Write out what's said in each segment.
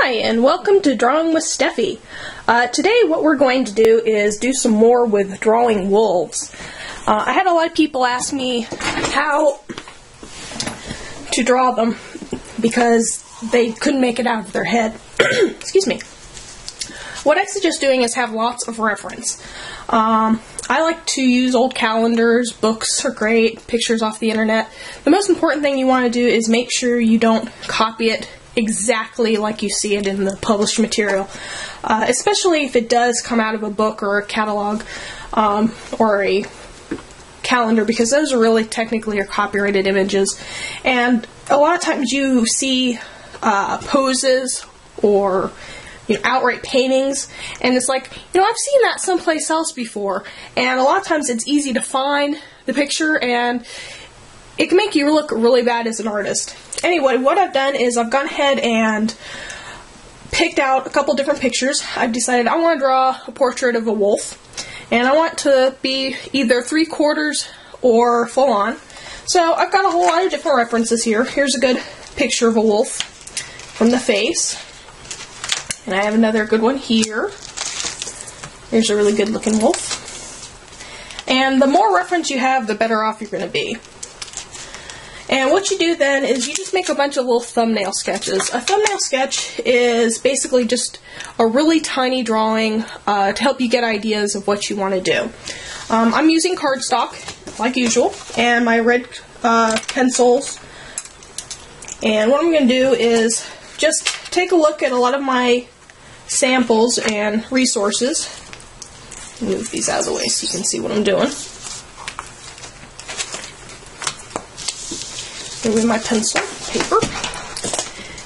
Hi, and welcome to Drawing with Steffi. Today what we're going to do is do some more with drawing wolves. I had a lot of people ask me how to draw them because they couldn't make it out of their head. Excuse me. What I suggest doing is have lots of reference. I like to use old calendars, books are great, pictures off the internet. The most important thing you want to do is make sure you don't copy it exactly like you see it in the published material, especially if it does come out of a book or a catalog or a calendar, because those are really technically copyrighted images. And a lot of times you see poses or outright paintings, and it's like, I've seen that someplace else before, and a lot of times it's easy to find the picture and it can make you look really bad as an artist. Anyway, what I've done is I've gone ahead and picked out a couple different pictures. I've decided I want to draw a portrait of a wolf, and I want to be either 3/4 or full on. So I've got a whole lot of different references here. Here's a good picture of a wolf from the face. And I have another good one here. Here's a really good looking wolf. And the more reference you have, the better off you're going to be. And what you do then is you just make a bunch of little thumbnail sketches. A thumbnail sketch is basically just a really tiny drawing to help you get ideas of what you want to do. I'm using cardstock, like usual, and my red pencils. And what I'm going to do is just take a look at a lot of my samples and resources. Move these out of the way so you can see what I'm doing. With my pencil, paper,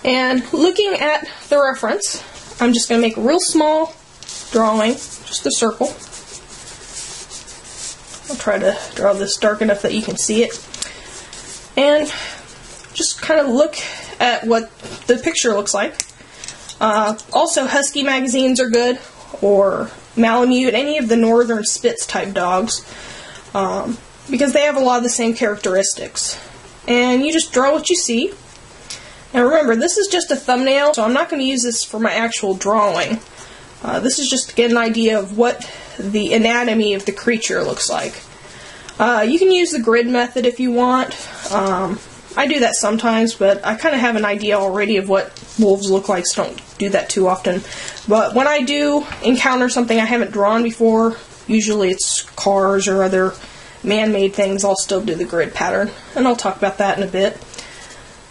and looking at the reference, I'm just going to make a real small drawing, just a circle. I'll try to draw this dark enough that you can see it, and just kind of look at what the picture looks like. Also, Husky magazines are good, or Malamute, any of the Northern Spitz type dogs, because they have a lot of the same characteristics. And you just draw what you see. Now remember, this is just a thumbnail, so I'm not going to use this for my actual drawing. This is just to get an idea of what the anatomy of the creature looks like. You can use the grid method if you want. I do that sometimes, but I kind of have an idea already of what wolves look like, so don't do that too often. But when I do encounter something I haven't drawn before, usually it's cars or other man-made things, I'll still do the grid pattern, and I'll talk about that in a bit.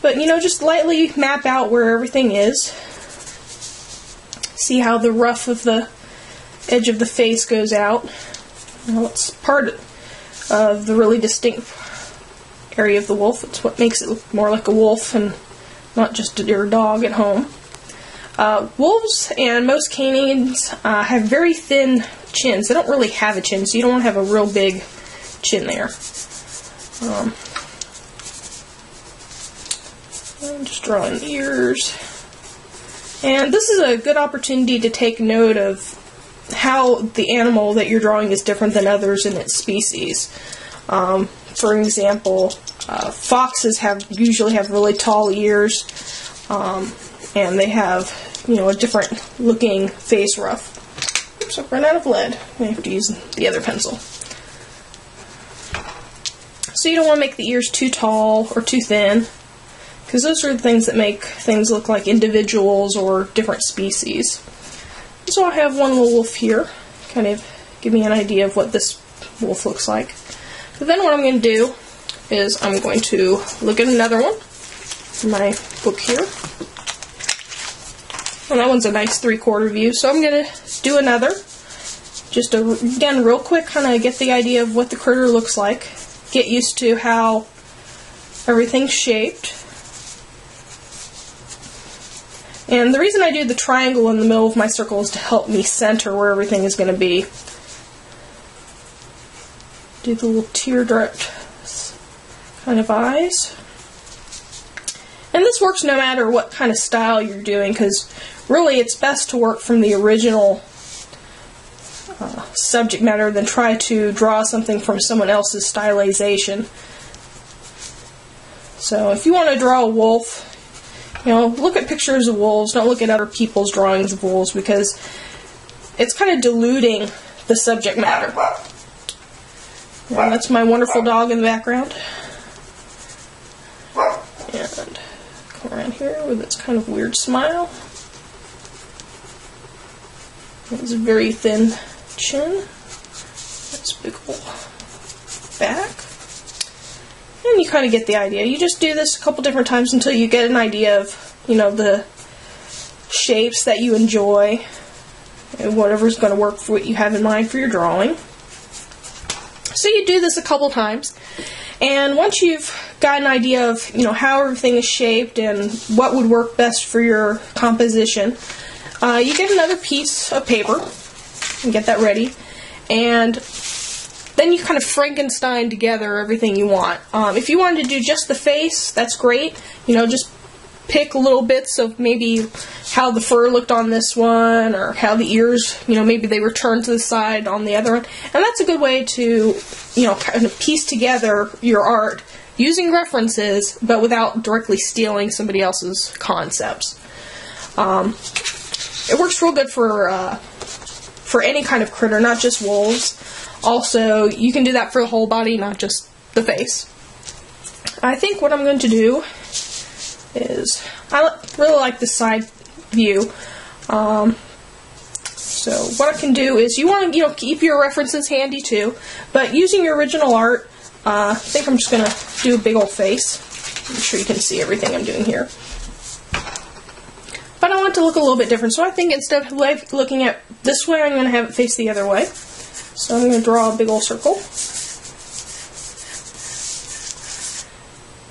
But just lightly map out where everything is. See how the rough of the edge of the face goes out. Well, it's part of the really distinct area of the wolf. It's what makes it look more like a wolf and not just your dog at home. Wolves and most canines have very thin chins. They don't really have a chin, so you don't want to have a real big chin there. I'm just drawing ears. And this is a good opportunity to take note of how the animal that you're drawing is different than others in its species. For example, foxes usually have really tall ears, and they have a different looking face ruff. Oops, I've run out of lead. I have to use the other pencil. So you don't want to make the ears too tall or too thin, because those are the things that make things look like individuals or different species. So I have one little wolf here, kind of give me an idea of what this wolf looks like. But then what I'm going to do is I'm going to look at another one in my book here. And that one's a nice 3/4 view, so I'm going to do another. Just again, real quick, kind of get the idea of what the critter looks like. Get used to how everything's shaped. And the reason I do the triangle in the middle of my circle is to help me center where everything is going to be. Do the little teardrop kind of eyes. And this works no matter what kind of style you're doing, because really it's best to work from the original subject matter than try to draw something from someone else's stylization. So if you want to draw a wolf, You know, look at pictures of wolves, don't look at other people's drawings of wolves, because it's kind of diluting the subject matter. And that's my wonderful dog in the background. And come around here with its kind of weird smile. It's a very thin chin. That's a big old back. And you kind of get the idea. You just do this a couple different times until you get an idea of, you know, the shapes that you enjoy and whatever's going to work for what you have in mind for your drawing. So you do this a couple times, and once you've got an idea of, you know, how everything is shaped and what would work best for your composition, you get another piece of paper and get that ready, and then you kind of Frankenstein together everything you want. If you wanted to do just the face, that's great. You know, just pick little bits of maybe how the fur looked on this one, or how the ears, you know, maybe they were turned to the side on the other one. And that's a good way to, you know, kind of piece together your art using references, but without directly stealing somebody else's concepts. It works real good for any kind of critter, not just wolves. Also, you can do that for the whole body, not just the face. I think what I'm going to do is, I really like the side view. So what I can do is, you want to, you know, keep your references handy too, but using your original art, I think I'm just going to do a big old face. I'm sure you can see everything I'm doing here. But I want it to look a little bit different, so I think instead of looking at this way, I'm going to have it face the other way. So I'm going to draw a big old circle.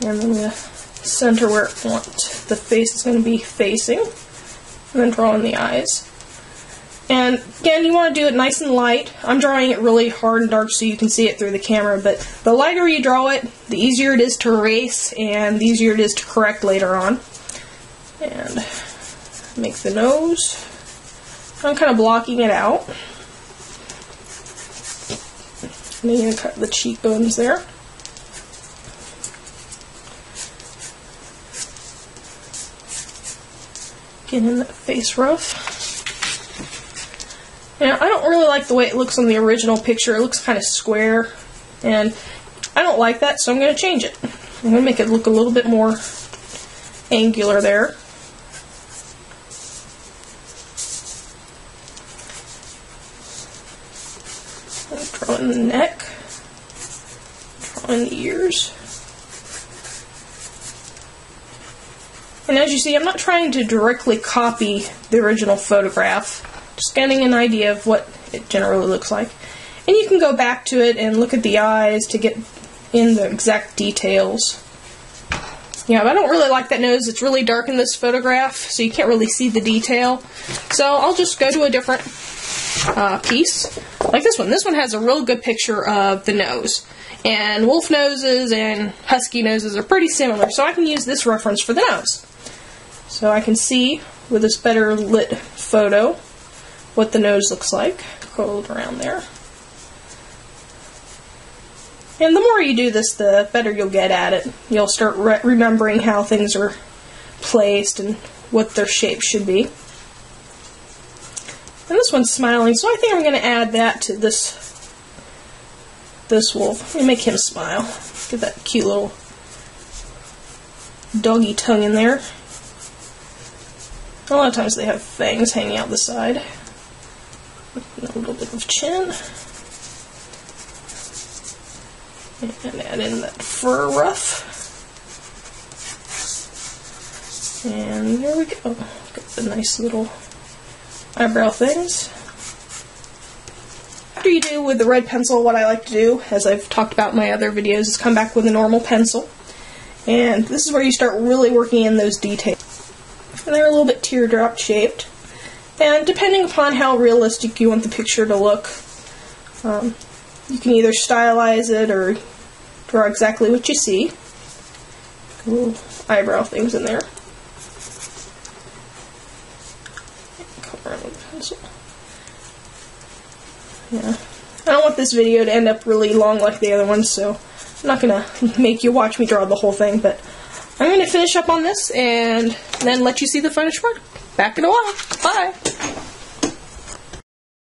And I'm going to center where I want the face is going to be facing. And then draw in the eyes. And again, you want to do it nice and light. I'm drawing it really hard and dark so you can see it through the camera, but the lighter you draw it, the easier it is to erase and the easier it is to correct later on. And make the nose. I'm kind of blocking it out. And then you're going to cut the cheekbones there. Get in that face ruff. Now, I don't really like the way it looks on the original picture. It looks kind of square, and I don't like that, so I'm going to change it. I'm going to make it look a little bit more angular there. Draw in the neck, draw in the ears. And as you see, I'm not trying to directly copy the original photograph, just getting an idea of what it generally looks like. And you can go back to it and look at the eyes to get in the exact details. Yeah, but I don't really like that nose. It's really dark in this photograph, so you can't really see the detail. So I'll just go to a different piece, like this one. This one has a real good picture of the nose. And wolf noses and husky noses are pretty similar, so I can use this reference for the nose. So I can see, with this better lit photo, what the nose looks like. Curled around there. And the more you do this, the better you'll get at it. You'll start remembering how things are placed and what their shape should be. And this one's smiling, so I think I'm going to add that to this wolf. Let me make him smile. Get that cute little doggy tongue in there. A lot of times they have fangs hanging out the side. And a little bit of chin. And add in that fur ruff. And there we go. Got the nice little eyebrow things. After you do with the red pencil, what I like to do, as I've talked about in my other videos, is come back with a normal pencil. And this is where you start really working in those details. And they're a little bit teardrop shaped. And depending upon how realistic you want the picture to look, you can either stylize it or draw exactly what you see. Little eyebrow things in there. Come around with the pencil. Yeah. I don't want this video to end up really long like the other ones, so I'm not going to make you watch me draw the whole thing, but I'm going to finish up on this and then let you see the finished product. Back in a while. Bye.